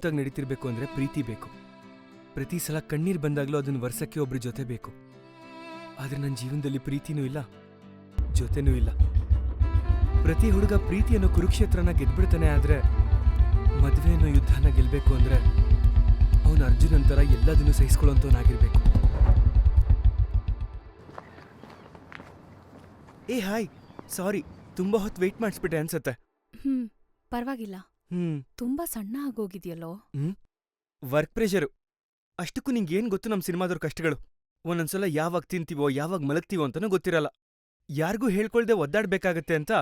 ಸ್ಮೂತಾಗಿ ನಡೀತಿರ್ಬೇಕು ಅಂದ್ರೆ ಪ್ರೀತಿ ಬೇಕು. ಪ್ರತಿ ಸಲ ಕಣ್ಣೀರ್ ಬಂದಾಗ್ಲೂ ಅದನ್ನ ವರ್ಸಕ್ಕೆ ಒಬ್ರ ಜೊತೆ ಬೇಕು. ಆದ್ರೆ ನನ್ನ ಜೀವನದಲ್ಲಿ ಪ್ರೀತಿನೂ ಇಲ್ಲ, ಜೊತೆನೂ ಇಲ್ಲ. ಪ್ರತಿ ಹುಡುಗ ಪ್ರೀತಿ ಅನ್ನೋ ಕುರುಕ್ಷೇತ್ರನ ಗೆದ್ಬಿಡ್ತಾನೆ. ಆದ್ರೆ ಮದ್ವೆ ಅನ್ನೋ ಯುದ್ಧನ ಗೆಲ್ಬೇಕು ಅಂದ್ರೆ ಅವನು ಅರ್ಜುನ್ ಅಂತರ ಎಲ್ಲದನ್ನೂ ಸಹಿಸ್ಕೊಳ್ಳೋಂಥವನಾಗಿರ್ಬೇಕು. ಏ ಹಾಯ್, ಸಾರಿ, ತುಂಬಾ ಹೊತ್ತು ವೆಯ್ಟ್ ಮಾಡಿಸ್ಬಿಟ್ಟೆ ಅನ್ಸತ್ತೆ. ಪರವಾಗಿಲ್ಲ. ತುಂಬಾ ಸಣ್ಣ ಆಗೋಗಿದ್ಯಲ್ಲೋ. Work pressure. ಅಷ್ಟಕ್ಕೂ ನಿಂಗೇನ್ ಗೊತ್ತು ನಮ್ ಸಿನಿಮಾದವ್ರ ಕಷ್ಟಗಳು. ಒಂದೊಂದ್ಸಲ ಯಾವಾಗ ತಿಂತೀವೋ ಯಾವಾಗ ಮಲಗ್ತೀವೋ ಅಂತನೂ ಗೊತ್ತಿರಲ್ಲ. ಯಾರಿಗೂ ಹೇಳ್ಕೊಳ್ದೆ ಒದ್ದಾಡ್ಬೇಕಾಗತ್ತೆ ಅಂತ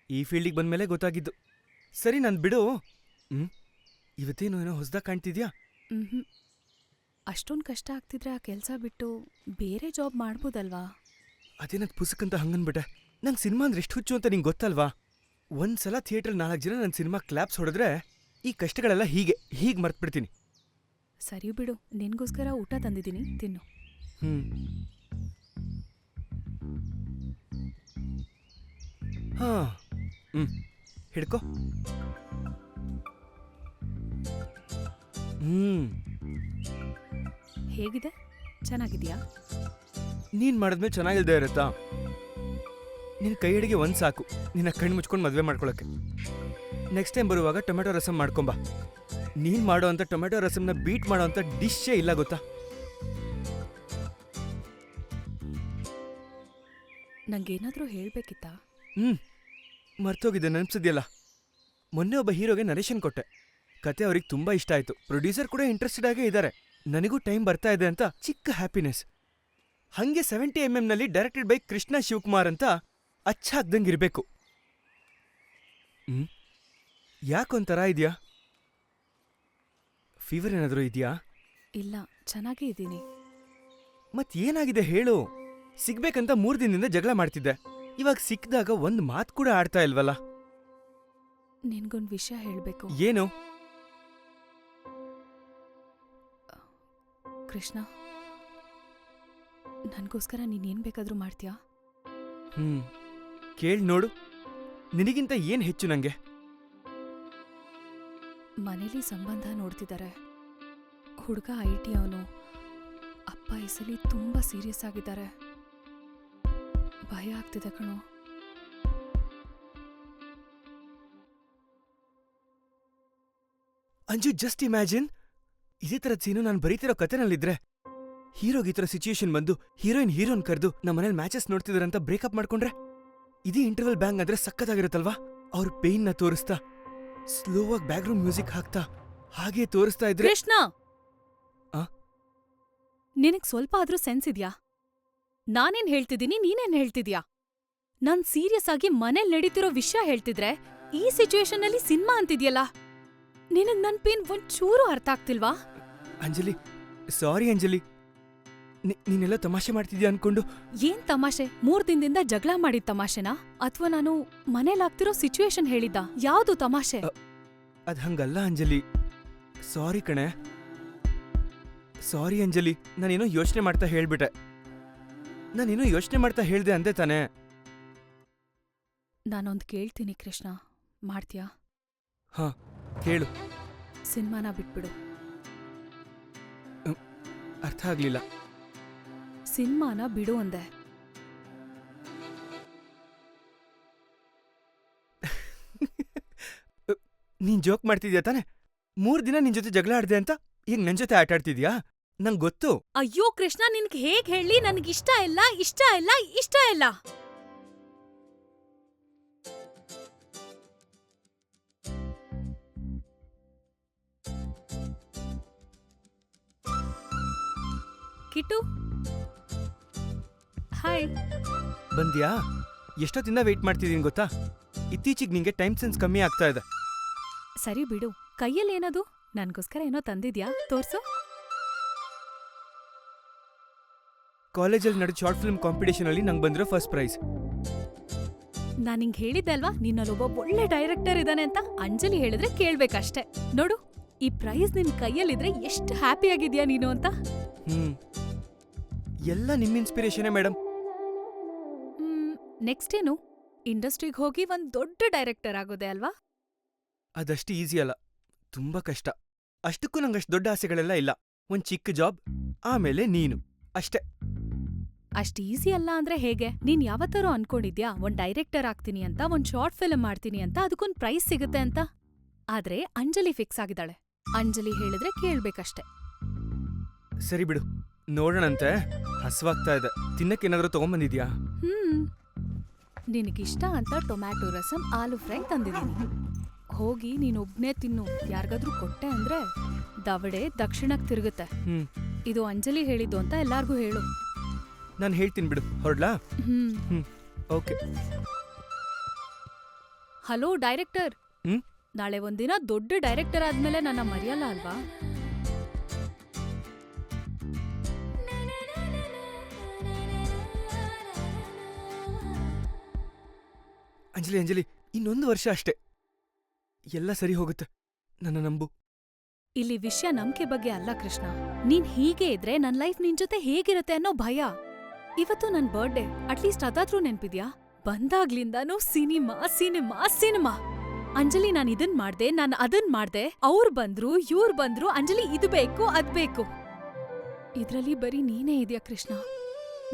ಈ ಫೀಲ್ಡಿಗೆ ಬಂದ್ಮೇಲೆ ಗೊತ್ತಾಗಿದ್ದು. ಸರಿ, ನನ್ ಬಿಡು. ಇವತ್ತೇನು ಏನೋ ಹೊಸ್ದಾಗ್ ಕಾಣ್ತಿದ್ಯಾ? ಅಷ್ಟೊಂದ್ ಕಷ್ಟ ಆಗ್ತಿದ್ರೆ ಆ ಕೆಲ್ಸ ಬಿಟ್ಟು ಬೇರೆ ಜಾಬ್ ಮಾಡ್ಬೋದಲ್ವಾ? ಅದೇನದ್ ಪುಸ್ತಕಂತ ಹಂಗನ್ಬಿಟ್ಟೆ. ನಂಗ್ ಸಿನಿಮಾ ಅಂದ್ರೆ ಎಷ್ಟು ಹುಚ್ಚು ಅಂತ ನಿಂಗೆ ಗೊತ್ತಲ್ವಾ? ಒಂದ್ಸಲ ಥಿಯೇಟ್ರಲ್ಲಿ 4 ಜನ ನನ್ನ ಸಿನಿಮಾ ಕ್ಲಾಪ್ಸ್ ಹೊಡೆದ್ರೆ ಈ ಕಷ್ಟಗಳೆಲ್ಲ ಹೀಗೆ ಮರ್ತ್ಬಿಡ್ತೀನಿ. ಸರಿ ಬಿಡು, ನಿನ್ಗೋಸ್ಕರ ಊಟ ತಂದಿದ್ದೀನಿ, ತಿನ್ನು. ಹಾ, ಹಿಡ್ಕೋ. ಹೇಗಿದೆ? ಚೆನ್ನಾಗಿದ್ಯಾ? ನೀನ್ ಮಾಡಿದ್ಮೇಲೆ ಚೆನ್ನಾಗಿಲ್ದೇ ಇರತ್ತಾ? ನಿನ್ ಕೈ ಅಡಿಗೆ ಒಂದ್ ಸಾಕು, ನಿನ್ನ ಕಣ್ಣು ಮುಚ್ಕೊಂಡು ಮದ್ವೆ ಮಾಡ್ಕೊಳಕ್ಕೆ. ನೆಕ್ಸ್ಟ್ ಟೈಮ್ ಬರುವಾಗ ಟೊಮೆಟೊ ರಸಂ ಮಾಡ್ಕೊಂಬ. ನೀನ್ ಮಾಡೋ ಅಂತ ಟೊಮೆಟೊ ರಸಂನ ಬೀಟ್ ಮಾಡೋ ಅಂತ ಡಿಶ್ಶೇ ಇಲ್ಲ, ಗೊತ್ತಾ? ನಂಗೇನಾದ್ರೂ ಹೇಳ್ಬೇಕಿತ್ತಾ? ಮರ್ತೋಗಿದ್ದೆ, ನೆನ್ಪಿಸಿದ್ಯಲ್ಲ. ಮೊನ್ನೆ ಒಬ್ಬ ಹೀರೋಗೆ ನರೇಶನ್ ಕೊಟ್ಟೆ. ಕತೆ ಅವ್ರಿಗೆ ತುಂಬಾ ಇಷ್ಟ ಆಯ್ತು. ಪ್ರೊಡ್ಯೂಸರ್ ಕೂಡ ಇಂಟ್ರೆಸ್ಟೆಡ್ ಆಗೇ ಇದ್ದಾರೆ. ನನಗೂ ಟೈಮ್ ಬರ್ತಾ ಇದೆ ಅಂತ ಚಿಕ್ಕ ಹ್ಯಾಪಿನೆಸ್. ಹಂಗೆ 70mm ನಲ್ಲಿ ಡೈರೆಕ್ಟೆಡ್ ಬೈ ಕೃಷ್ಣ ಶಿವಕುಮಾರ್ ಅಂತ ಅಚ್ಚಾಗ್ದಂಗಿರ್ಬೇಕು. ಯಾಕೊಂಥರ ಇದೆಯಾ? ಫೀವರ್ ಏನಾದರೂ ಇದೆಯಾ? ಇಲ್ಲ, ಚೆನ್ನಾಗೇ ಇದ್ದೀನಿ. ಏನಾಗಿದೆ ಹೇಳು? ಸಿಗ್ಬೇಕಂತ 3 ದಿನದಿಂದ ಜಗಳ ಮಾಡ್ತಿದ್ದೆ. ಇವಾಗ ಸಿಕ್ಕಿದಾಗ ಒಂದ್ ಮಾತು ಕೂಡ ಆಡ್ತಾ ಇಲ್ವಲ್ಲ? ನಿನ್ಗೊಂದ್ ವಿಷಯ ಹೇಳ್ಬೇಕು. ಏನು? ಕೃಷ್ಣ, ನನ್ಗೋಸ್ಕರ ನೀನೇನ್ ಬೇಕಾದ್ರೂ ಮಾಡ್ತೀಯಾ? ಕೇಳ್ ನೋಡು, ನಿನಗಿಂತ ಏನ್ ಹೆಚ್ಚು ನಂಗೆ? ಮನೇಲಿ ಸಂಬಂಧ ನೋಡ್ತಿದ್ದಾರೆ. ಹುಡುಗ IT ಅವನು. ಅಪ್ಪ ಈ ಸಲ ತುಂಬಾ ಸೀರಿಯಸ್ ಆಗಿದ್ದಾರೆ. ಭಯ ಆಗ್ತಿದೆ ಕಣೋ. ಅಂಜು, ಜಸ್ಟ್ ಇಮ್ಯಾಜಿನ್, ಇದೇ ತರದ್ ಸೀನು ನಾನು ಬರೀತಿರೋ ಕತೆನಲ್ಲಿದ್ರೆ ಹೀರೋಗೆ ಈ ಥರ ಸಿಚುಯೇಷನ್ ಬಂದು ಹೀರೋನ್ ಕರೆದು ನಮ್ಮ ಮನೇಲಿ ಮ್ಯಾಚಸ್ ನೋಡ್ತಿದಾರಂತ ಬ್ರೇಕಪ್ ಮಾಡ್ಕೊಂಡ್ರೆ ಇದೇ ಇಂಟರ್ವಲ್ ಬ್ಯಾಂಗ್ ಆದ್ರೆ ಸಕ್ಕತ್ತಾಗಿರುತ್ತಲ್ವಾ? ಅವ್ರ ಪೇನ್ ನ ತೋರಿಸ್ತಾ ಸ್ಲೋ ಆಗಿ ಬ್ಯಾಕ್ಗ್ರೌಂಡ್ ಮ್ಯೂಸಿಕ್ ಹಾಕ್ತಾ ಹಾಗೆ ತೋರಿಸ್ತಾ ಇದ್ರೆ. ಕೃಷ್ಣ, ನಿನಗ್ ಸ್ವಲ್ಪ ಆದ್ರೂ ಸೆನ್ಸ್ ಇದ್ಯಾ? ನಾನೇನ್ ಹೇಳ್ತಿದ್ದೀನಿ, ನೀನೇನ್ ಹೇಳ್ತಿದ್ಯಾ? ನಾನ್ ಸೀರಿಯಸ್ ಆಗಿ ಮನೇಲಿ ನಡೀತಿರೋ ವಿಷಯ ಹೇಳ್ತಿದ್ರೆ ಈ ಸಿಚುಯೇಷನ್ ಅಲ್ಲಿ ಸಿನಿಮಾ ಅಂತಿದ್ಯಲ್ಲ. ನಿನಗ್ ನನ್ ಪೇನ್ ಒಂಚೂರು ಅರ್ಥ ಆಗ್ತಿಲ್ವಾ? ಅಂಜಲಿ, ಸಾರಿ ಅಂಜಲಿ, ನೀನೆಲ್ಲ ತಮಾಷೆ ಮಾಡ್ತಿದ್ಯಾ ಅನ್ಕೊಂಡು. ಏನ್ ತಮಾಷೆ? 3 ದಿನದಿಂದ ಜಗಳ ಮಾಡಿದ್ ತಮಾಷೆನಾ? ಅಥವಾ ನಾನು ಮನೇಲಾಗ್ತಿರೋ ಸಿಚುಯೇಷನ್ ಹೇಳಿದ್ದ? ಯಾವ್ದು ತಮಾಷೆ? ಅದ್ ಹಂಗಲ್ಲ ಅಂಜಲಿ, ಸಾರಿ ಕಣೆ. ಸಾರಿ ಅಂಜಲಿ, ನಾನೇನೋ ಯೋಚನೆ ಮಾಡ್ತಾ ಹೇಳ್ದೆ ಅಂದೆ ತಾನೆ. ನಾನೊಂದ್ ಕೇಳ್ತೀನಿ ಕೃಷ್ಣ, ಮಾಡ್ತೀಯಾ? ಹಾ, ಕೇಳು. ಸಿನಿಮಾನ ಬಿಟ್ಬಿಡು. ಅರ್ಥ ಆಗ್ಲಿಲ್ಲ. ಸಿನಿಮಾನ ಬಿಡು ಅಂದೆ. ನೀನ್ ಜೋಕ್ ಮಾಡ್ತಿದ್ಯಾ ತಾನೆ? 3 ದಿನ ನಿನ್ ಜೊತೆ ಜಗಳ ಆಡ್ದೆ ಅಂತ ಈಗ ನನ್ ಜೊತೆ ಆಟ ಆಡ್ತಿದ್ಯಾ? ನಂಗ್ ಗೊತ್ತು. ಅಯ್ಯೋ ಕೃಷ್ಣ, ನಿನ್ಗೆ ಹೇಗ್ ಹೇಳಿ? ನನ್ಗಿಷ್ಟ ಇಲ್ಲ. ಕಿಟ್ಟು, ಹಾಯ್. ಬಂದ್ಯಾ? ಎಷ್ಟೊತ್ತಿಂದ ವೆಯ್ಟ್ ಮಾಡ್ತಿದೀನಿ ಗೊತ್ತಾ? ಇತ್ತೀಚಿಗೆ ನಿಂಗೆ ಟೈಮ್ ಸೆನ್ಸ್ ಕಮ್ಮಿ ಆಗ್ತಾ ಇದೆ. ಸರಿ ಬಿಡು. ಕೈಯಲ್ಲೇನದು? ನನ್ಗೋಸ್ಕರ ಏನೋ ತಂದಿದ್ಯಾ? ತೋರ್ಸು. ಕಾಲೇಜಲ್ಲಿ ನಡೆದ ಶಾರ್ಟ್ ಫಿಲ್ಮ್ ಕಾಂಪಿಟೇಷನ್ ಅಲ್ಲಿ ನಂಗೆ ಬಂದಿರೋ ಫಸ್ಟ್ ಪ್ರೈಸ್. ನಾನ್ ನಿಂಗೆ ಹೇಳಿದ್ದೆ ಅಲ್ವಾ, ನಿನ್ನಲ್ಲೊಬ್ಬ ಒಳ್ಳೆ ಡೈರೆಕ್ಟರ್ ಇದಾನೆ ಅಂತ. ಅಂಜಲಿ ಹೇಳಿದ್ರೆ ಕೇಳ್ಬೇಕಷ್ಟೆ. ನೋಡು, ಈ ಪ್ರೈಸ್ ನಿನ್ ಕೈಯಲ್ಲಿದ್ರೆ ಎಷ್ಟು ಹ್ಯಾಪಿ ಆಗಿದ್ಯಾ ನೀನು ಅಂತ. ಎಲ್ಲ ನಿಮ್ ಇನ್ಸ್ಪಿರೇಷನೇ ಮೇಡಮ್. ನೆಕ್ಸ್ಟ್ ಏನು? ಇಂಡಸ್ಟ್ರಿಗೆ ಹೋಗಿ ಒಂದ್ ದೊಡ್ಡ ಡೈರೆಕ್ಟರ್ ಆಗೋದೆ ಅಲ್ವಾ? ಅದಷ್ಟು ಈಸಿ ಅಲ್ಲ, ತುಂಬಾ ಕಷ್ಟ. ಅಷ್ಟಕ್ಕೂ ನಂಗಷ್ಟು ದೊಡ್ಡ ಆಸೆಗಳೆಲ್ಲ ಇಲ್ಲ. ಒಂದ್ ಚಿಕ್ಕ ಜಾಬ್, ಆಮೇಲೆ ನೀನು, ಅಷ್ಟೇ. ಅಷ್ಟ್ ಈಸಿ ಅಲ್ಲ ಅಂದ್ರೆ ಹೇಗೆ? ನೀನ್ ಯಾವತ್ತಾರೂ ಅನ್ಕೊಂಡಿದ್ಯಾ ಒಂದ್ ಡೈರೆಕ್ಟರ್ ಆಗ್ತೀನಿ ಅಂತ, ಒಂದ್ ಶಾರ್ಟ್ ಫಿಲ್ಮ್ ಮಾಡ್ತೀನಿ ಅಂತ, ಅದಕ್ಕೊಂದ್ ಪ್ರೈಸ್ ಸಿಗುತ್ತೆ ಅಂತ? ಆದ್ರೆ ಅಂಜಲಿ ಫಿಕ್ಸ್ ಆಗಿದ್ದಾಳೆ. ಅಂಜಲಿ ಹೇಳಿದ್ರೆ ಕೇಳ್ಬೇಕಷ್ಟೆ. ಸರಿ ಬಿಡು, ನೋಡೋಣಂತೆ. ಹಸ್ವಾಗ್ತಾ ಇದೆ. ತಿನ್ನಕ್ಕೇನಾದ್ರೂ ತಗೊಂಬಂದಿದ್ಯಾ? ನಿನಗಿಷ್ಟ ಅಂತ ಟೊಮ್ಯಾಟೊ ರಸಂ, ಆಲೂ ಫ್ರೈ ತಂದಿದ್ದೀನಿ. ಹೋಗಿ ನೀನೊಬ್ನೇ ತಿನ್ನು. ಯಾರಿಗಾದ್ರೂ ಕೊಟ್ಟೆ ಅಂದ್ರೆ ದವಡೆ ದಕ್ಷಿಣಕ್ ತಿರುಗುತ್ತೆ. ಇದು ಅಂಜಲಿ ಹೇಳಿದ್ದು ಅಂತ ಎಲ್ಲಾರ್ಗೂ ಹೇಳು. ನಾನು ಹೇಳ್ತೀನಿ ಬಿಡು. ಹೊರಡ್ಲಾ? ಓಕೆ. Hello director. ನಾಳೆ ಒಂದಿನ ದೊಡ್ಡ ಡೈರೆಕ್ಟರ್ ಆದ್ಮೇಲೆ ನನ್ನ ಮರೆಯಲ್ಲ ಅಲ್ವಾ? ಅಂಜಲಿ ಅಂಜಲಿ, ಇನ್ನೊಂದು ವರ್ಷ ಅಷ್ಟೇ, ಎಲ್ಲ ಸರಿ ಹೋಗುತ್ತೆ. ನನ್ನ ನಂಬು. ಇಲ್ಲಿ ವಿಷಯ ನಂಬಿಕೆ ಬಗ್ಗೆ ಅಲ್ಲ ಕೃಷ್ಣ. ನೀನ್ ಹೀಗೆ ಇದ್ರೆ ನನ್ ಲೈಫ್ ನಿನ್ ಜೊತೆ ಹೇಗಿರುತ್ತೆ ಅನ್ನೋ ಭಯ. ಇವತ್ತು ನನ್ ಬರ್ಡೇ, ಅಟ್ಲೀಸ್ಟ್ ಅದಾದ್ರೂ ನೆನ್ಪಿದ್ಯಾ? ಬಂದಾಗ್ಲಿಂದಾನು ಸಿನಿಮಾ ಸಿನಿಮಾ ಸಿನಿಮಾ. ಅಂಜಲಿ ನಾನ್ ಇದನ್ ಮಾಡ್ದೆ, ನಾನ್ ಅದನ್ ಮಾಡ್ದೆ, ಅವ್ರ್ ಬಂದ್ರು ಇವ್ರ್ ಬಂದ್ರು, ಅಂಜಲಿ ಇದು ಬೇಕು ಅದ್ ಬೇಕು. ಇದ್ರಲ್ಲಿ ಬರೀ ನೀನೇ ಇದ್ಯಾ ಕೃಷ್ಣ.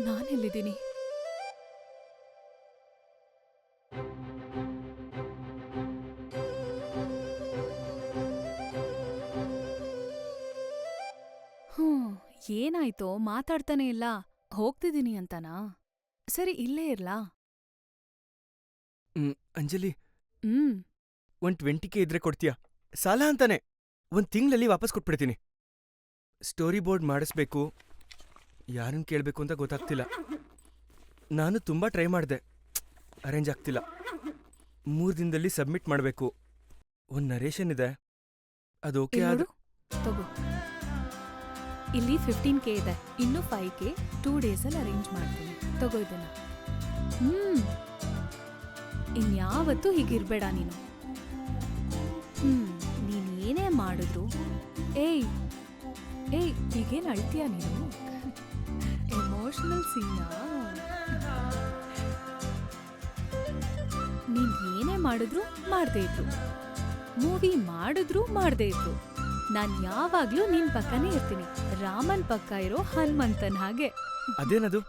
ನಾನೆಲ್ಲಿದ್ದೀನಿ? ಏನಾಯ್ತೋ? ಮಾತಾಡ್ತಾನೆ ಇಲ್ಲ. ಹೋಗ್ತಿದ್ದೀನಿ ಅಂತನಾ? ಸರಿ, ಇಲ್ಲೇ ಇರ್ಲಾ? ಅಂಜಲಿ, 120K ಇದ್ರೆ ಕೊಡ್ತೀಯಾ? ಸಾಲ ಅಂತಾನೆ. 1 ತಿಂಗಳಲ್ಲಿ ವಾಪಸ್ ಕೊಟ್ಬಿಡ್ತೀನಿ. ಸ್ಟೋರಿ ಬೋರ್ಡ್ ಮಾಡಿಸ್ಬೇಕು, ಯಾರನ್ನ ಕೇಳ್ಬೇಕು ಅಂತ ಗೊತ್ತಾಗ್ತಿಲ್ಲ. ನಾನು ತುಂಬಾ ಟ್ರೈ ಮಾಡ್ದೆ, ಅರೇಂಜ್ ಆಗ್ತಿಲ್ಲ. 3 ದಿನದಲ್ಲಿ ಸಬ್ಮಿಟ್ ಮಾಡಬೇಕು. ಒಂದ್ ನರೇಶನ್ ಇದೆ, ಅದು ಓಕೆ ಆದ್ರೆ ತಗೋ. ಇಲ್ಲಿ 15K ಇದೆ, ಇನ್ನು 5K 2 ಡೇಸಲ್ಲಿ ಅರೇಂಜ್ ಮಾಡ್ತೀನಿ. ತಗೋ ಇದನ್ನ. ಇನ್ಯಾವತ್ತೂ ಹೀಗಿರ್ಬೇಡ ನೀನು. ನೀನ್ ಏನೇ ಮಾಡಿದ್ರು ಏಯ್ ಹೀಗೇನ್ ಅಳ್ತೀಯ ನೀನು? ಎಮೋಷನಲ್ ಸೀನಾ? ನೀನ್ ಏನೇ ಮಾಡಿದ್ರು ಮಾಡ್ದೇ ಇದ್ರು, ಮೂವಿ ಮಾಡಿದ್ರು ಮಾಡ್ದೇ ಇದ್ರು, ನಾನ್ ಯಾವಾಗ್ಲೂ ನಿನ್ ಪಕ್ಕನೇ ಇರ್ತೀನಿ. ರಾಮನ್ ಪಕ್ಕ ಇರೋ ಹನುಮಂತನ್ ಹಾಗೆ. ಅದೇನದು?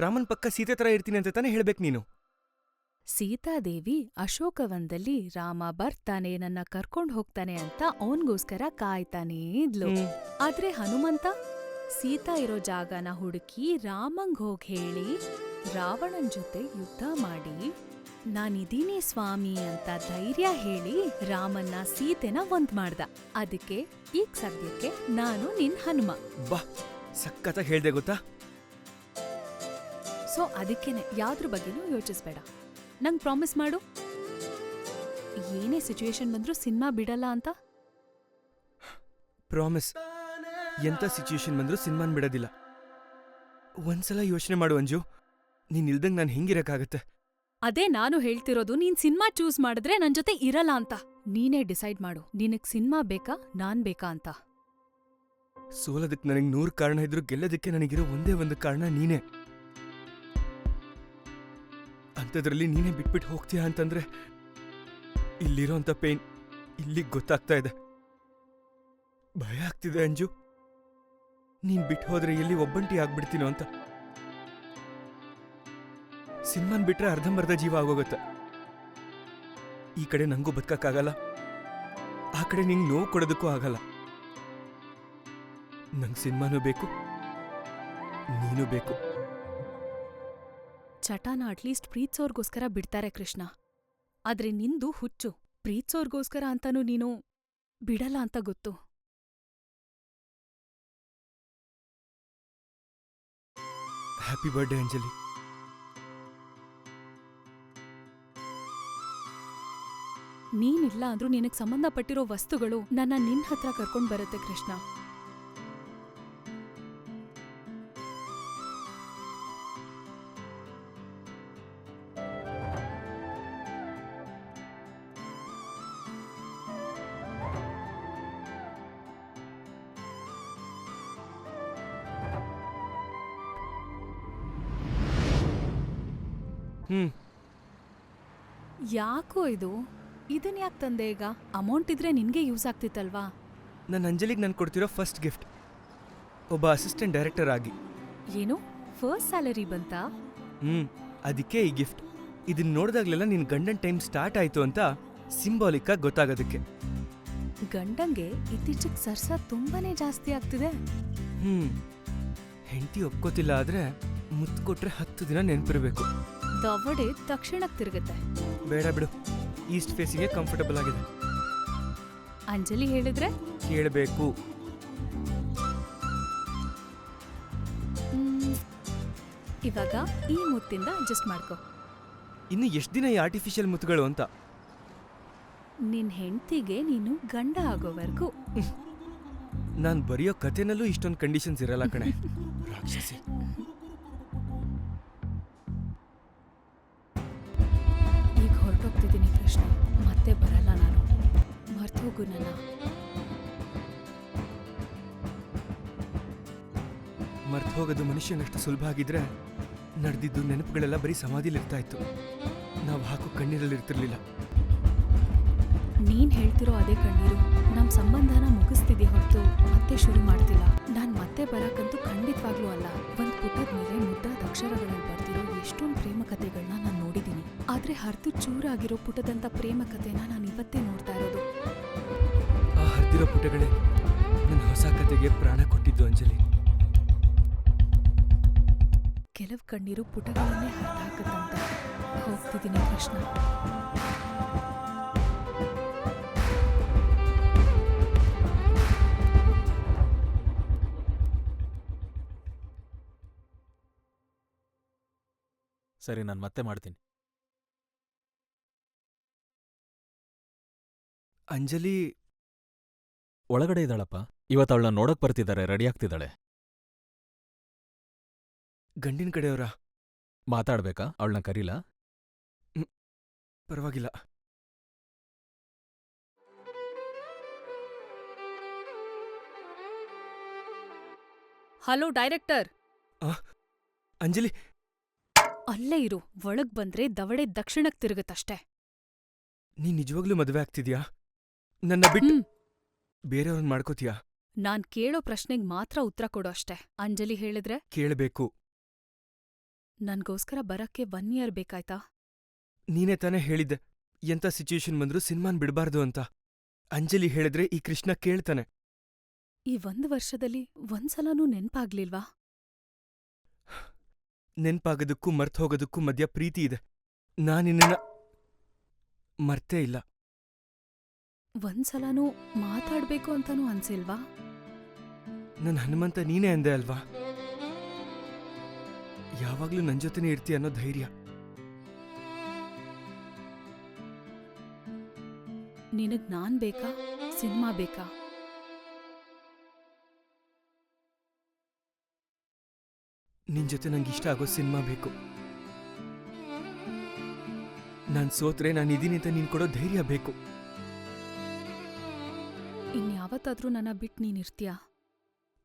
ರಾಮನ್ ಪಕ್ಕ ಸೀತೆ ತರ ಇರ್ತೀನಿ ಅಂತ ತಾನೇ ಹೇಳ್ಬೇಕು ನೀನು. ಸೀತಾದೇವಿ ಅಶೋಕವನದಲ್ಲಿ ರಾಮ ಬರ್ತಾನೆ, ನನ್ನ ಕರ್ಕೊಂಡ್ ಹೋಗ್ತಾನೆ ಅಂತ ಅವನ್ಗೋಸ್ಕರ ಕಾಯ್ತಾನೇ ಇದ್ಲು. ಆದ್ರೆ ಹನುಮಂತ ಸೀತಾ ಇರೋ ಜಾಗನ ಹುಡುಕಿ ರಾಮಂಗ್ ಹೋಗ್ ಹೇಳಿ, ರಾವಣನ್ ಜೊತೆ ಯುದ್ಧ ಮಾಡಿ, ನಾನಿದೀನಿ ಸ್ವಾಮಿ ಅಂತ ಧೈರ್ಯ ಹೇಳಿ ರಾಮನ್ನ ಸೀತೆನ ಒಂದ್ ಮಾಡ್ದ. ಅದಕ್ಕೆ ಈಗ ಸದ್ಯಕ್ಕೆ ನಾನು ನಿನ್ ಹನುಮ. ಬಾ, ಸಖತ್ತಾಗಿ ಹೇಳ್ದೆ ಗೊತ್ತಾ? ಸೊ ಅದಕ್ಕೇನೆ ಯಾವ್ದ್ರ ಬಗ್ಗೆನೂ ಯೋಚಿಸ್ಬೇಡ. ನಂಗ್ ಪ್ರಾಮಿಸ್ ಮಾಡು, ಏನೇ ಸಿಚುವೇಶನ್ ಬಂದ್ರೂ ಸಿನಿಮಾ ಬಿಡಲ್ಲ ಅಂತ. ಪ್ರಾಮಿಸ್. ಎಂತ ಸಿಚುವೇಶನ್ ಬಂದ್ರೂ ಸಿನಿಮಾನ್ ಬಿಡೋದಿಲ್ಲ. ಒಂದ್ಸಲ ಯೋಚನೆ ಮಾಡು ಅಂಜು, ನೀನ್ ಇಲ್ದಂಗ್ ನಾನು ಹೆಂಗಿರಕ್ಕಾಗತ್ತೆ? ಅದೇ ನಾನು ಹೇಳ್ತಿರೋದು, ನೀನ್ ಸಿನಿಮಾ ಚೂಸ್ ಮಾಡಿದ್ರೆ ನನ್ ಜೊತೆ ಇರಲ್ಲ ಅಂತ. ನೀನೇ ಡಿಸೈಡ್ ಮಾಡು, ನಿನಗ್ ಸಿನಿಮಾ ಬೇಕಾ ನಾನ್ ಬೇಕಾ ಅಂತ. ಸೋಲೋದಕ್ಕೆ ನನಗೆ 100 ಕಾರಣ ಇದ್ರು, ಗೆಲ್ಲೋದಕ್ಕೆ ನನಗಿರೋ ಒಂದೇ ಒಂದು ಕಾರಣ ನೀನೇ. ಅಂಥದ್ರಲ್ಲಿ ನೀನೇ ಬಿಟ್ಬಿಟ್ಟು ಹೋಗ್ತೀಯಾ ಅಂತಂದ್ರೆ ಇಲ್ಲಿರೋಂಥ ಪೇನ್ ಇಲ್ಲಿಗೆ ಗೊತ್ತಾಗ್ತಾ ಇದೆ. ಭಯ ಆಗ್ತಿದೆ ಅಂಜು, ನೀನ್ ಬಿಟ್ಟು ಹೋದ್ರೆ ಎಲ್ಲಿ ಒಬ್ಬಂಟಿ ಆಗ್ಬಿಡ್ತೀನೋ ಅಂತ. ಸಿನಿಮಾನ್ ಬಿಟ್ರೆ ಅರ್ಧಂಬರ್ಧ ಜೀವ ಆಗೋಗುತ್ತೆ. ಈ ಕಡೆ ನಂಗೂ ಬದುಕಕ್ಕಾಗಲ್ಲ, ಆ ಕಡೆ ನಿಂಗೆ ನೋವು ಕೊಡೋದಕ್ಕೂ ಆಗಲ್ಲ. ನಂಗೆ ಸಿನಿಮಾನೂ ಬೇಕು, ನೀನು ಬೇಕು. ಚಟಾನ ಅಟ್ಲೀಸ್ಟ್ ಪ್ರೀತ್ಸೋರ್ಗೋಸ್ಕರ ಬಿಡ್ತಾರೆ ಕೃಷ್ಣ. ಆದ್ರೆ ನಿಂದು ಹುಚ್ಚು. ಪ್ರೀತ್ಸೋರ್ಗೋಸ್ಕರ ಅಂತಾನೂ ನೀನು ಬಿಡಲ್ಲ ಅಂತ ಗೊತ್ತು. Happy birthday Anjali. ನೀನಿಲ್ಲ ಅಂದ್ರೂ ನಿನಗ್ ಸಂಬಂಧಪಟ್ಟಿರೋ ವಸ್ತುಗಳು ನನ್ನ ನಿನ್ ಹತ್ರ ಕರ್ಕೊಂಡ್ ಬರುತ್ತೆ ಕೃಷ್ಣ. ಯಾಕೋ ಇದು? ಇದನ್ ಯಾಕೆ ತಂದೆ? ಈಗ ಅಮೌಂಟ್ ಇದ್ರೆ ನಿನ್ಗೆ ಯೂಸ್ ಆಗ್ತಿತ್ತಲ್ವಾ? ನನ್ನ ಅಂಜಲಿಗೆ ನಾನು ಕೊಡ್ತಿರೋ ಫಸ್ಟ್ ಗಿಫ್ಟ್. ಒಬ್ಬ ಅಸಿಸ್ಟೆಂಟ್ ಡೈರೆಕ್ಟರ್ ಆಗಿ. ಏನು ಫಸ್ಟ್ ಸ್ಯಾಲರಿ ಬಂತಾ? ಅದಕ್ಕೆ ಈ ಗಿಫ್ಟ್. ಇದನ್ನ ನೋಡಿದಾಗ್ಲೆಲ್ಲ ನಿನ್ ಗಂಡನ್ ಟೈಮ್ ಸ್ಟಾರ್ಟ್ ಆಯ್ತು ಅಂತ ಸಿಂಬಾಲಿಕ್ ಆಗಿ ಗೊತ್ತಾಗೋದಕ್ಕೆ. ಗಂಡಂಗೆ ಇತ್ತೀಚೆಗೆ ಸರ್ಸ ತುಂಬಾನೇ ಜಾಸ್ತಿ ಆಗ್ತಿದೆ. ಹೆಂಡತಿ ಒಪ್ಕೋತಿಲ್ಲ ಆದ್ರೆ ಮುತ್ತು ಕೊಟ್ರೆ 10 ದಿನ ನೆನ್ಪಿರ್ಬೇಕು. ದವಡೆ ತಕ್ಷಣಕ್ಕೆ ತಿರುಗುತ್ತೆ. ಬೇಡ ಬಿಡು, ಈಸ್ಟ್ ಫೇಸಿಗೆ ಕಂಫರ್ಟಬಲ್ ಆಗಿದೆ. ಅಂಜಲಿ ಹೇಳಿದ್ರೆ ಕೇಳಬೇಕು. ಇವಾಗ ಈ ಮುತ್ತಿಂದ ಅಡ್ಜಸ್ಟ್ ಮಾಡ್ಕೊ. ಇನ್ನು ಎಷ್ಟು ದಿನ ಈ ಆರ್ಟಿಫಿಷಿಯಲ್ ಮುತ್ತುಗಳು ಅಂತ. ನಿನ್ ಹೆಂಡ್ತಿಗೆ ನೀನು ಗಂಡ ಆಗೋವರೆಗೂ. ನಾನ್ ಬರೆಯೋ ಕಥೆನಲ್ಲೂ ಇಷ್ಟೊಂದು ಕಂಡೀಷನ್ಸ್ ಇರಲ್ಲ ಕಣೆ, ರಾಕ್ಷಸಿ. ಈಗ ಹೊರಟೋಗ್ತಿದ್ದೀನಿ ಕೃಷ್ಣ, ಮತ್ತೆ ಬರಲ್ಲ ನಾನು. ಮರ್ತೋಗು ನನ್ನ. ಮರ್ತು ಹೋಗೋದು ಮನುಷ್ಯನಷ್ಟು ಸುಲಭ ಆಗಿದ್ರೆ ನಡೆದಿದ್ದು ನೆನಪುಗಳೆಲ್ಲ ಬರೀ ಸಮಾಧಿಲಿರ್ತಾ ಇತ್ತು. ನಾವು ಹಾಕೋ ಕಣ್ಣೀರಲ್ಲಿರ್ತಿರ್ಲಿಲ್ಲ. ನೀನ್ ಹೇಳ್ತಿರೋ ಅದೇ ಕಣ್ಣೀರು ನಮ್ ಸಂಬಂಧನ ಮುಗಿಸ್ತಿದ್ದೆ ಹೊರತು ಮತ್ತೆ ಶುರು ಮಾಡ್ತಿಲ್ಲ. ನಾನ್ ಮತ್ತೆ ಬರಕ್ಕಂತೂ ಖಂಡಿತವಾಗ್ಲೂ ಅಲ್ಲ. ಒಂದ್ ಪುಟದ ಮೇಲೆ ಮುದ್ದಾದ ಅಕ್ಷರಗಳಲ್ಲಿ ಬರ್ತಿರೋ ಎಷ್ಟೊಂದು ಪ್ರೇಮ ಕಥೆಗಳನ್ನ ನಾನು ನೋಡಿದ್ದೀನಿ. ಆದ್ರೆ ಹರಿದು ಚೂರಾಗಿರೋ ಪುಟದಂತ ಪ್ರೇಮ ಕಥೆನ ನಾನು ಇವತ್ತೇ ನೋಡ್ತಾ ಇರೋದು. ಆ ಹರಿದಿರೋ ಪುಟಗಳೇ ನನ್ನ ಹೊಸ ಕಥೆಗೆ ಪ್ರಾಣ ಕೊಟ್ಟಿದ್ದು ಅಂಜಲಿ. ಕೆಲವು ಕಣ್ಣೀರು ಪುಟಗಳನ್ನೇ ಹರಿದು ಹಾಕುತ್ತಂತೆ. ಹೋಗ್ತಿದ್ದೀನಿ ಕೃಷ್ಣ. ಸರಿ, ನಾನು ಮತ್ತೆ ಮಾಡ್ತೀನಿ. ಅಂಜಲಿ ಒಳಗಡೆ ಇದ್ದಾಳಪ್ಪ. ಇವತ್ತು ಅವಳನ್ನ ನೋಡಕ್ ಬರ್ತಿದ್ದಾರೆ, ರೆಡಿ ಆಗ್ತಿದ್ದಾಳೆ. ಗಂಡಿನ ಕಡೆಯವರಾ? ಮಾತಾಡ್ಬೇಕಾ? ಅವಳನ್ನ ಕರೀಲಾ? ಪರವಾಗಿಲ್ಲ. Hello director. ಅಂಜಲಿ, ಅಲ್ಲೇ ಇರು. ಒಳಗ್ ಬಂದ್ರೆ ದವಡೆ ದಕ್ಷಿಣಕ್ ತಿರುಗತ್ತಷ್ಟೇ. ನೀನ್ ನಿಜವಾಗ್ಲೂ ಮದುವೆ ಆಗ್ತಿದ್ಯಾ? ನನ್ನ ಬಿಟ್ಟು ಬೇರೆಯವ್ರನ್ನ ಮಾಡ್ಕೋತೀಯಾ? ನಾನ್ ಕೇಳೋ ಪ್ರಶ್ನೆಗ್ ಮಾತ್ರ ಉತ್ತರ ಕೊಡು ಅಷ್ಟೇ. ಅಂಜಲಿ ಹೇಳಿದ್ರೆ ಕೇಳಬೇಕು. ನನ್ಗೋಸ್ಕರ ಬರಕ್ಕೆ 1 ಇಯರ್ ಬೇಕಾಯ್ತಾ? ನೀನೇ ತಾನೇ ಹೇಳಿದ್ದೆ ಎಂಥ ಸಿಚುಯೇಷನ್ ಬಂದ್ರೂ ಸಿನಿಮಾನ್ ಬಿಡಬಾರ್ದು ಅಂತ. ಅಂಜಲಿ ಹೇಳಿದ್ರೆ ಈ ಕೃಷ್ಣ ಕೇಳ್ತಾನೆ. ಈ 1 ವರ್ಷದಲ್ಲಿ ಒಂದ್ಸಲನೂ ನೆನ್ಪಾಗ್ಲಿಲ್ವಾ? ನೆನ್ಪಾಗೋದಕ್ಕೂ ಮರ್ತೋಗೋದಕ್ಕೂ ಮಧ್ಯ ಪ್ರೀತಿ ಇದೆ. ನಾನಿನ್ನ ಮರ್ತೇ ಇಲ್ಲ. ಒಂದ್ಸಲನೂ ಮಾತಾಡ್ಬೇಕು ಅಂತಾನೂ ಅನ್ಸಿಲ್ವಾ? ನನ್ ಹನುಮಂತ ನೀನೇ ಅಂದೆ ಅಲ್ವಾ, ಯಾವಾಗ್ಲೂ ನನ್ ಜೊತೆನೇ ಇರ್ತೀಯ ಅನ್ನೋ ಧೈರ್ಯ. ನಿನಗ್ ನಾನ್ ಬೇಕಾ, ಸಿನಿಮಾ ಬೇಕಾ? ನಿನ್ ಜೊತೆ ನಂಗೆ ಇಷ್ಟ ಆಗೋ ಸಿನಿಮಾ ಬೇಕು. ನಾನ್ ಸೋತ್ರೆ ನಾನಿದ್ದೀನಿ ಅಂತ ನೀನ್ ಕೊಡೋ ಧೈರ್ಯ ಬೇಕು. ಇನ್ಯಾವತ್ತಾದ್ರೂ ನನ್ನ ಬಿಟ್ಟು ನೀನಿರ್ತೀಯಾ?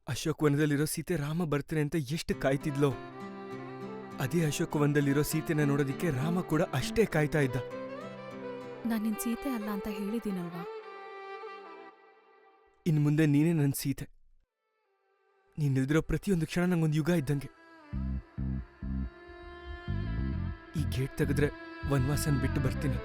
ಅಶೋಕವನದಲ್ಲಿರೋ ಸೀತೆ ರಾಮ ಬರ್ತಾನೆ ಅಂತ ಎಷ್ಟು ಕಾಯ್ತಿದ್ಲೋ, ಅದೇ ಅಶೋಕವನದಲ್ಲಿರೋ ಸೀತೆನ ನೋಡೋದಿಕ್ಕೆ ರಾಮ ಕೂಡ ಅಷ್ಟೇ ಕಾಯ್ತಾ ಇದ್ದ. ನಾನ್ ನಿನ್ ಸೀತೆ ಅಲ್ಲ ಅಂತ ಹೇಳಿದ್ದೀನಲ್ವಾ? ಇನ್ ಮುಂದೆ ನೀನೇ ನನ್ ಸೀತೆ. ನೀನ್ ನಿಲ್ದಿರೋ ಪ್ರತಿಯೊಂದು ಕ್ಷಣ ನಂಗೊಂದು ಯುಗ ಇದ್ದಂಗೆ. ಈ ಗೇಟ್ ತೆಗೆದ್ರೆ ವನ್ವಾಸನ್ ಬಿಟ್ಟು ಬರ್ತೀನಿ.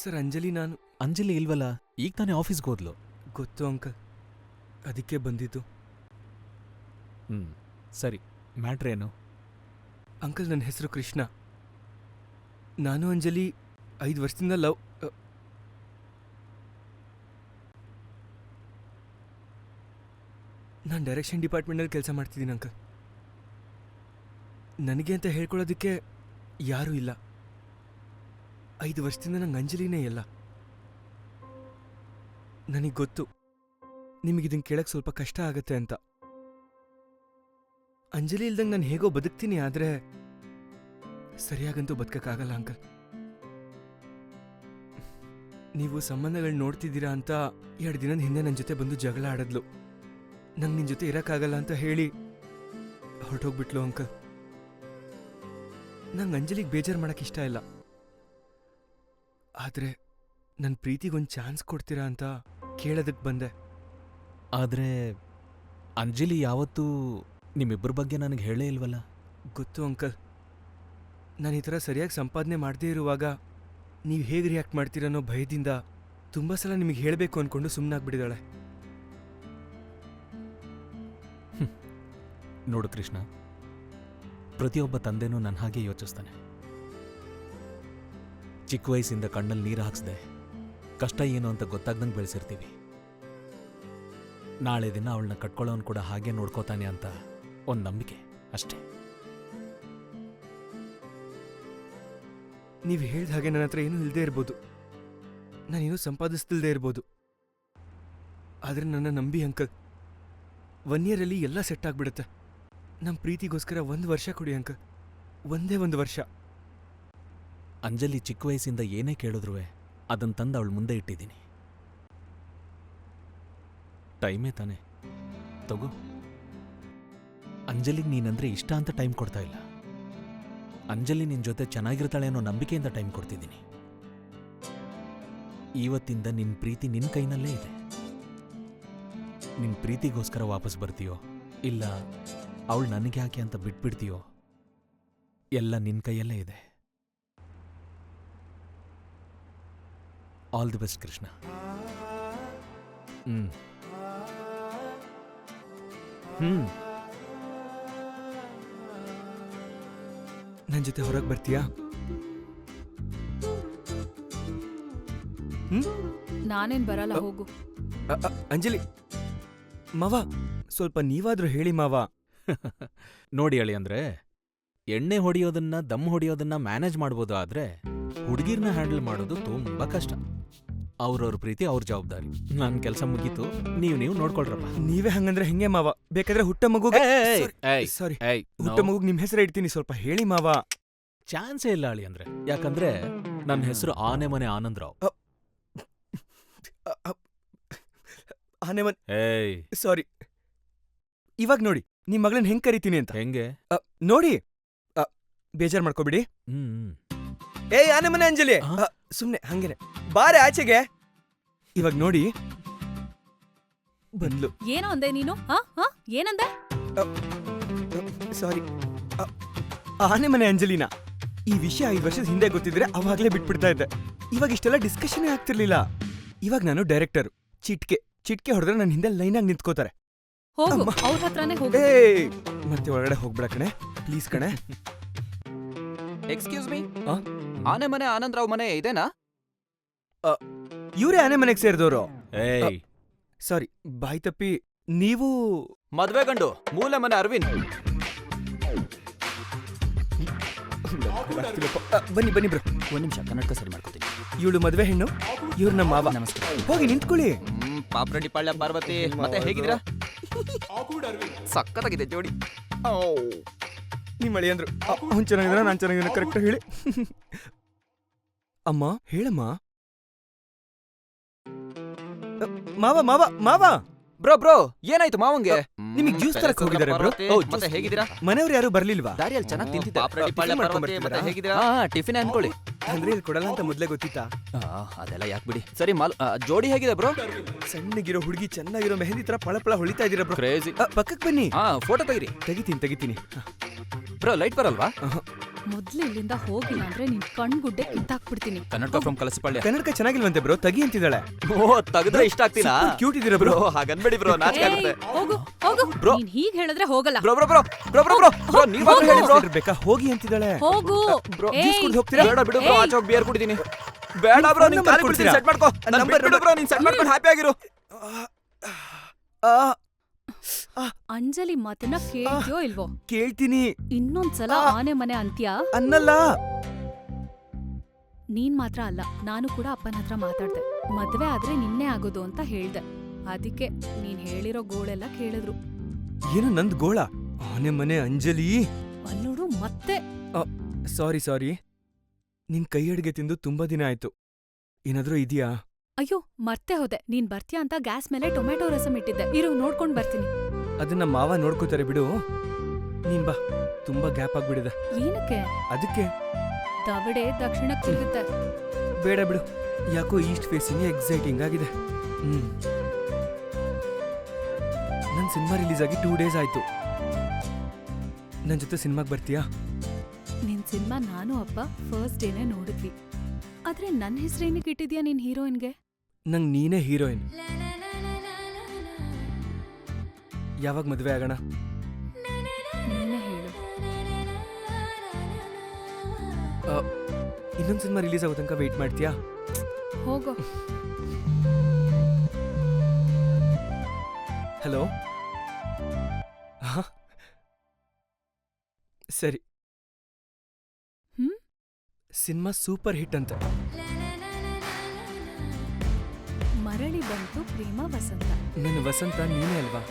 ಸರ್, ಅಂಜಲಿ ನಾನು. ಅಂಜಲಿ ಇಲ್ವಲ್ಲ, ಈಗ ತಾನೇ ಆಫೀಸ್ಗೆ ಹೋದ್ಲು. ಗೊತ್ತು ಅಂಕಲ್, ಅದಕ್ಕೆ ಬಂದಿದ್ದು. ಸರಿ, ಮ್ಯಾಟ್ರೇನು? ಅಂಕಲ್, ನನ್ನ ಹೆಸರು ಕೃಷ್ಣ. ನಾನು ಅಂಜಲಿ 5 ವರ್ಷದಿಂದ ಲವ್. ನಾನು ಡೈರೆಕ್ಷನ್ ಡಿಪಾರ್ಟ್ಮೆಂಟಲ್ಲಿ ಕೆಲಸ ಮಾಡ್ತಿದ್ದೀನಿ ಅಂಕಲ್. ನನಗೆ ಅಂತ ಹೇಳ್ಕೊಳ್ಳೋದಕ್ಕೆ ಯಾರೂ ಇಲ್ಲ. 5 ವರ್ಷದಿಂದ ನಂಗೆ ಅಂಜಲಿನೇ ಇಲ್ಲ. ನನಗೆ ಗೊತ್ತು ನಿಮಗಿದನ್ನು ಕೇಳಕ್ಕೆ ಸ್ವಲ್ಪ ಕಷ್ಟ ಆಗತ್ತೆ ಅಂತ. ಅಂಜಲಿ ಇಲ್ದಂಗೆ ನಾನು ಹೇಗೋ ಬದುಕ್ತೀನಿ, ಆದರೆ ಸರಿಯಾಗಂತೂ ಬದುಕಕ್ಕಾಗಲ್ಲ ಅಂಕಲ್. ನೀವು ಸಂಬಂಧಗಳು ನೋಡ್ತಿದ್ದೀರಾ ಅಂತ 2 ದಿನದ ಹಿಂದೆ ನನ್ನ ಜೊತೆ ಬಂದು ಜಗಳ ಆಡದ್ಲು. ನಂಗೆ ನಿನ್ ಜೊತೆ ಇರಕ್ಕಾಗಲ್ಲ ಅಂತ ಹೇಳಿ ಹೊರಟೋಗ್ಬಿಟ್ಲು ಅಂಕಲ್. ನಂಗೆ ಅಂಜಲಿಗೆ ಬೇಜಾರು ಮಾಡಕ್ ಇಷ್ಟ ಇಲ್ಲ. ಆದ್ರೆ ನನ್ನ ಪ್ರೀತಿಗೊಂದು ಚಾನ್ಸ್ ಕೊಡ್ತೀರಾ ಅಂತ ಕೇಳೋದಕ್ಕೆ ಬಂದೆ. ಆದ್ರೆ ಅಂಜಲಿ ಯಾವತ್ತೂ ನಿಮ್ಮಿಬ್ಬರ ಬಗ್ಗೆ ನನಗೆ ಹೇಳೇ ಇಲ್ವಲ್ಲ. ಗೊತ್ತು ಅಂಕಲ್. ನಾನು ಈ ಥರ ಸರಿಯಾಗಿ ಸಂಪಾದನೆ ಮಾಡದೇ ಇರುವಾಗ ನೀವು ಹೇಗೆ ರಿಯಾಕ್ಟ್ ಮಾಡ್ತೀರ ಅನ್ನೋ ಭಯದಿಂದ ತುಂಬ ಸಲ ನಿಮಗೆ ಹೇಳಬೇಕು ಅಂದ್ಕೊಂಡು ಸುಮ್ಮನಾಗ್ಬಿಟ್ಟಿದ್ದಾಳೆ. ನೋಡು ಕೃಷ್ಣ, ಪ್ರತಿಯೊಬ್ಬ ತಂದೆನೂ ನನ್ನ ಹಾಗೆ ಯೋಚಿಸ್ತಾನೆ. ಚಿಕ್ಕ ವಯಸ್ಸಿಂದ ಕಣ್ಣಲ್ಲಿ ನೀರು ಹಾಕ್ಸ್ದೆ ಕಷ್ಟ ಏನು ಅಂತ ಗೊತ್ತಾಗ್ದಂಗೆ ಬೆಳೆಸಿರ್ತೀವಿ. ನಾಳೆ ದಿನ ಅವಳನ್ನ ಕಟ್ಕೊಳ್ಳೋನು ಕೂಡ ಹಾಗೆ ನೋಡ್ಕೋತಾನೆ ಅಂತ ಒಂದು ನಂಬಿಕೆ ಅಷ್ಟೇ. ನೀವು ಹೇಳ್ದ ಹಾಗೆ ನನ್ನ ಹತ್ರ ಏನೂ ಇಲ್ಲದೆ ಇರ್ಬೋದು, ನಾನೇನೂ ಸಂಪಾದಿಸ್ತಿಲ್ದೇ ಇರ್ಬೋದು. ಆದರೆ ನನ್ನ ನಂಬಿ ಅಂಕಲ್, 1 ಇಯರಲ್ಲಿ ಎಲ್ಲ ಸೆಟ್ ಆಗ್ಬಿಡುತ್ತೆ. ನಮ್ಮ ಪ್ರೀತಿಗೋಸ್ಕರ 1 ವರ್ಷ ಕೊಡಿ ಅಂಕಲ್, ಒಂದೇ 1 ವರ್ಷ. ಅಂಜಲಿ ಚಿಕ್ಕ ವಯಸ್ಸಿಂದ ಏನೇ ಕೇಳಿದ್ರು ಅದನ್ನು ತಂದು ಅವಳ ಮುಂದೆ ಇಟ್ಟಿದ್ದೀನಿ. ಟೈಮೇ ತಾನೆ, ತಗೋ. ಅಂಜಲಿಗೆ ನೀನಂದ್ರೆ ಇಷ್ಟ ಅಂತ ಟೈಮ್ ಕೊಡ್ತಾ ಇಲ್ಲ. ಅಂಜಲಿ ನಿನ್ ಜೊತೆ ಚೆನ್ನಾಗಿರ್ತಾಳೆ ಅನ್ನೋ ನಂಬಿಕೆಯಿಂದ ಟೈಮ್ ಕೊಡ್ತಿದ್ದೀನಿ. ಇವತ್ತಿಂದ ನಿನ್ ಪ್ರೀತಿ ನಿನ್ ಕೈನಲ್ಲೇ ಇದೆ. ನಿನ್ ಪ್ರೀತಿಗೋಸ್ಕರ ವಾಪಸ್ ಬರ್ತೀಯೋ ಇಲ್ಲ ಅವಳು ನನಗೆ ಯಾಕೆ ಅಂತ ಬಿಟ್ಬಿಡ್ತೀಯೋ, ಎಲ್ಲ ನಿನ್ ಕೈಯಲ್ಲೇ ಇದೆ. All the best Krishna. ನನ್ನ ಜೊತೆ ಹೊರಗೆ ಬರ್ತೀಯಾ? ನಾನೇನ್ ಬರಲ್ಲ, ಹೋಗು. ಅಂಜಲಿ ಮಾವ, ಸ್ವಲ್ಪ ನೀವಾದ್ರೂ ಹೇಳಿ ಮಾವ. ನೋಡಿ ಅಳಿ, ಅಂದ್ರೆ ಎಣ್ಣೆ ಹೊಡೆಯೋದನ್ನ ದಮ್ ಹೊಡೆಯೋದನ್ನ ಮ್ಯಾನೇಜ್ ಮಾಡ್ಬೋದು, ಆದ್ರೆ ಹುಡುಗಿರ್ನ ಹ್ಯಾಂಡಲ್ ಮಾಡೋದು ತುಂಬಾ ಕಷ್ಟ. ಅವ್ರವ್ರ ಪ್ರೀತಿ ಅವ್ರ ಜವಾಬ್ದಾರಿ. ನನ್ ಕೆಲಸ ಮುಗೀತು, ನೀವು ನೋಡ್ಕೊಳ್ರಪ್ಪ. ನೀವೇ ಹಂಗಂದ್ರೆ ಹೆಂಗೆ ಮಾವ? ಬೇಕಾದ್ರೆ ಹುಟ್ಟ ಮಗು, ಸಾರಿ, ಹುಟ್ಟ ಮಗುಗ್ ನಿಮ್ ಹೆಸರು ಇಡ್ತೀನಿ, ಸ್ವಲ್ಪ ಹೇಳಿ ಮಾವ. ಚಾನ್ಸೇ ಇಲ್ಲ ಅಳಿ ಅಂದ್ರೆ, ಯಾಕಂದ್ರೆ ನನ್ನ ಹೆಸರು ಆನೆಮನೆ ಆನಂದರಾವ್. ಆನೆಮನ್, ಏಯ್ ಸಾರಿ. ಇವಾಗ ನೋಡಿ ನಿಮ್ ಮಗಳನ್ನ ಹೆಂಗ್ ಕರಿತೀನಿ ಅಂತ. ಹೆಂಗೆ ನೋಡಿ, ಬೇಜಾರ್ ಮಾಡ್ಕೋಬಿಡಿ. ಏಯ್ ಆನೆಮನೆ ಅಂಜಲಿ, ಸುಮ್ನೆ ಹಂಗೇನೆ ಬಾರೆ ಆಚೆಗೆ. ಇವಾಗ ನೋಡಿ ಬಂದ್ಲು. ಏನೋ ಅಂದೆ ನೀನು? ಏನಂದೆ? ಸಾರಿ, ಆನೆಮನೆ ಅಂಜಲಿನ. ಈ ವಿಷಯ 5 ವರ್ಷದ ಹಿಂದೆ ಗೊತ್ತಿದ್ರೆ ಅವಾಗ್ಲೇ ಬಿಟ್ಬಿಡ್ತಾ ಇದ್ದೆ. ಇವಾಗ ಇಷ್ಟೆಲ್ಲ ಡಿಸ್ಕಷನ್ ಆಗ್ತಿರ್ಲಿಲ್ಲ. ಇವಾಗ ನಾನು ಡೈರೆಕ್ಟರ್. ಚಿಟ್ಕೆ ಹೊಡೆದ್ರೆ ನನ್ನ ಹಿಂದೆ ಲೈನಾಗಿ ನಿಂತ್ಕೋತಾರೆ. ಹೋಗು, ಅವ್ರ ಹತ್ರನೇ ಹೋಗು. ಏಯ್, ಮತ್ತೆ ಒಳಗಡೆ ಹೋಗ್ಬಿಡ ಕಣೆ, ಪ್ಲೀಸ್ ಕಣೆ. ಎಕ್ಸ್ಕ್ಯೂಸ್ ಮೀ, ಆನೆಮನೆ ಆನಂದರಾವ್ ಮನೆ ಇದೇನಾ? ಇವ್ರೇ ಆನೆ ಮನೆಗೆ ಸೇರಿದವರು. ಏಯ್ ಸಾರಿ, ಬಾಯ್ ತಪ್ಪಿ. ನೀವು ಮದ್ವೆ ಗಂಡು ಮೂಲ ಮನೆ ಅರವಿಂದ್. ಬನ್ನಿ ಬ್ರೋ. 1 ನಿಮಿಷ ಕನ್ನಡಕ ಸರಿ ಮಾಡ್ಕೊತೀನಿ. ಇವಳು ಮದ್ವೆ ಹೆಣ್ಣು, ಇವ್ರ ನಮ್ಮ ಮಾವ. ನಮಸ್ಕಾರ. ಹೋಗಿ ನಿಂತ್ಕೊಳ್ಳಿ. ಪಾಪ್ರೆಡ್ಡಿ ಪಾಳ್ಯ ಪಾರ್ವತಿ, ಮತ್ತೆ ಹೇಗಿದ್ದೀರಾ? ಸಕ್ಕತ್ತಾಗಿದೆ ಜೋಡಿ. ನಿಮ್ಮ ಮಳಿ ಅಂದ್ರು ಅವ್ನು ಚೆನ್ನಾಗಿದ್ರ, ನಾನ್ ಚೆನ್ನಾಗಿದ್ರ, ಕರೆಕ್ಟ್ ಹೇಳಿ. ಅಮ್ಮ ಹೇಳಮ್ಮ. ಮಾವ ಬ್ರೋ ಏನಾಯ್ತು ಮಾವಂಗೆ? ನಿಮಗೆ ಜ್ಯೂಸ್ ತರಕ್ ಹೋಗಿದ್ದಾರೆ ಬ್ರೋ. ಮತ್ತೆ ಹೇಗಿದ್ದೀರಾ? ಮನೆಯವ್ರು ಯಾರು ಬರ್ಲಿಲ್ವಾ? ದಾರಿಯಲ್ಲಿ ಚೆನ್ನಾಗಿ ತಿಂತಿದ್ದೆ. ಪಾಪ್ರೆಡ್ಡಿ ಪಾಳ್ಯ ಪಾರ್ವತಿ, ಮತ್ತೆ ಹೇಗಿದ್ದೀರಾ? ಟಿಫಿನ್ ಅನ್ಕೊಳ್ಳಿ. ಅಂದ್ರೆ ಇಲ್ಲಿ ಕೊಡಲ್ಲ ಅಂತ ಮೊದ್ಲೇ ಗೊತ್ತಿತ್ತಾ? ಅದೆಲ್ಲ ಯಾಕೆ ಬಿಡಿ. ಸರಿ ಜೋಡಿ ಹೇಗಿದೆ ಬ್ರೋ? ಸಣ್ಣಗಿರೋ ಹುಡುಗಿ ಚೆನ್ನಾಗಿರೋ ಮೆಹಂದಿ ತರ ಪಳ ಹೊಳಿತಾ ಇದೀರ ಬ್ರೋ. ಕ್ರೇಜಿ. ಪಕ್ಕಕ್ಕೆ ಬನ್ನಿ. ಫೋಟೋ ತೆಗಿತೀನಿ. ಬ್ರೋ ಲೈಟ್ ಬರಲ್ವಾ? ಮೊದ್ಲು ಇಲ್ಲಿಂದ ಹೋಗಿಲ್ಲ ಅಂದ್ರೆ ನಿನ್ ಕಣ್ಗುಡ್ಡೆ ಕಿತ್ತಾಕ್ಬಿಡ್ತೀನಿ. ಕನ್ನಡ ಫ್ರಮ್ ಕಲಸಪಾಳ್ಯ. ಕನ್ನಡಕ ಚೆನ್ನಾಗಿಲ್ವಂತೆ ಬ್ರೋ, ತಗಿ ಅಂತಿದ್ದಾಳೆ. ಓ, ತೆಗೆದ್ರೆ ಇಷ್ಟ ಆಗ್ತೀನಾ? ಕ್ಯೂಟ್ ಇದೀರ ಬ್ರೋ. ಹಾಗನ್ಬೇಡಿ ಬ್ರೋ, ನಾಚಿಕೆ ಆಗುತ್ತೆ. ಹೋಗು ಬ್ರೋ. ನೀನ್ ಹೀಗ್ ಹೇಳಿದ್ರೆ ಹೋಗಲ್ಲ. ಬ್ರೋ ನೀವಾದ್ರೂ ಹೇಳಿ ಬ್ರೋ. ಬೇಕಾ ಹೋಗಿ ಅಂತಿದ್ದಾಳೆ. ಹೋಗು. ಜ್ಯೂಸ್ ಕುಡಿದು ಹೋಗ್ತೀರಾ? ಬೇಡ ಬಿಡು ಬ್ರೋ, ಆಚೆ ಹೋಗಿ ಬಿಯರ್ ಕುಡಿದೀನಿ. ಬೇಡ ಬ್ರೋ, ನೀನ್ ಕಾಲ್ ಬಿಡ್ತೀನಿ, ಸೆಟ್ ಮಾಡ್ಕೋ. ನಂಬರ್ ಬಿಡು ಬ್ರೋ, ನೀನ್ ಸೆಟ್ ಮಾಡ್ಕೊಂಡು ಹ್ಯಾಪಿ ಆಗಿರು. ಅಂಜಲಿ ಮಾತನ್ನ ಕೇಳ್ತೀಯೋ ಇಲ್ವೋ? ಕೇಳ್ತೀನಿ. ಇನ್ನೊಂದ್ಸಲ ಆನೆ ಮನೆ ಅಂತ್ಯ ಅನ್ನಲ್ಲ. ನೀನ್ ಮಾತ್ರ ಅಲ್ಲ, ನಾನು ಕೂಡ ಅಪ್ಪನ ಹತ್ರ ಮಾತಾಡ್ದೆ. ಮದ್ವೆ ಆದ್ರೆ ನಿನ್ನೆ ಆಗೋದು ಅಂತ ಹೇಳ್ದೆ. ಅದಕ್ಕೆ ನೀನ್ ಹೇಳಿರೋ ಗೋಳೆಲ್ಲ ಕೇಳಿದ್ರು. ಏನು ನಂದ್ ಗೋಳ? ಆನೆ ಮನೆ ಅಂಜಲಿ ಅಲ್ಲೋಡು ಮತ್ತೆ. ಸಾರಿ ನಿನ್ ಕೈ ಅಡ್ಗೆ ತಿಂದು ತುಂಬಾ ದಿನ ಆಯ್ತು. ಏನಾದ್ರೂ ಇದೆಯಾ? ಅಯ್ಯೋ ಮರ್ತೇ ಹೋದೆ, ನೀನ್ ಬರ್ತೀಯ ಅಂತ ಗ್ಯಾಸ್ ಮೇಲೆ ಟೊಮೆಟೊ ರಸಂ ಇಟ್ಟಿದ್ದೆ. ಇರು ನೋಡ್ಕೊಂಡ್ ಬರ್ತೀನಿ. ಅದನ್ನ ಮಾವ ನೋಡ್ಕೋತಾರೆ ಬಿಡು. ನೀನ್ ಬಾ, ತುಂಬಾ ಗ್ಯಾಪ್ ಆಗ್ಬಿಡಿದೆ. ಏನಕ್ಕೆ? ಅದಕ್ಕೆ. ದವಡೆ ದಕ್ಷಿಣಕ್ ತಿರುಗುತ್ತೆ. ಬೇಡ ಬಿಡು, ಯಾಕೋ ಈಸ್ಟ್ ಫೇಸಿಂಗ್ ಎಕ್ಸೈಟಿಂಗ್ ಆಗಿದೆ. ನನ್ ಸಿನಿಮಾ ರಿಲೀಸ್ ಆಗಿ 2 ಡೇಸ್ ಆಯ್ತು. ನನ್ ಜೊತೆ ಸಿನಿಮಾಗ್ ಬರ್ತೀಯಾ? ನಿನ್ ಸಿನಿಮಾ ನಾನು ಅಪ್ಪ ಫಸ್ಟ್ ಡೇನೆ ನೋಡಿದ್ವಿ. ಆದ್ರೆ ನನ್ ಹೆಸ್ರೇನಕ್ಕೆ ಇಟ್ಟಿದ್ಯಾ ನಿನ್ ಹೀರೋಯಿನ್ಗೆ? ನಂಗ್ ನೀನೇ ಹೀರೋಯಿನ್. ಯಾವಾಗ ಮದ್ವೆ ಆಗೋಣ? ನೀನೇ ಹೇಳು. ಇನ್ನೊಂದ್ ಸಿನಿಮಾ ರಿಲೀಸ್ ಆಗೋ ತನಕ ವೇಟ್ ಮಾಡ್ತೀಯಾ? ಹೋಗೋ. ಹಲೋ. ಸರಿ. ಸಿನಿಮಾ ಸೂಪರ್ ಹಿಟ್ ಅಂತ. ಮರಳಿ ಬಂತು ಪ್ರೇಮ ವಸಂತ. ನನ್ನ ವಸಂತ ನೀನೇ ಅಲ್ವಾ?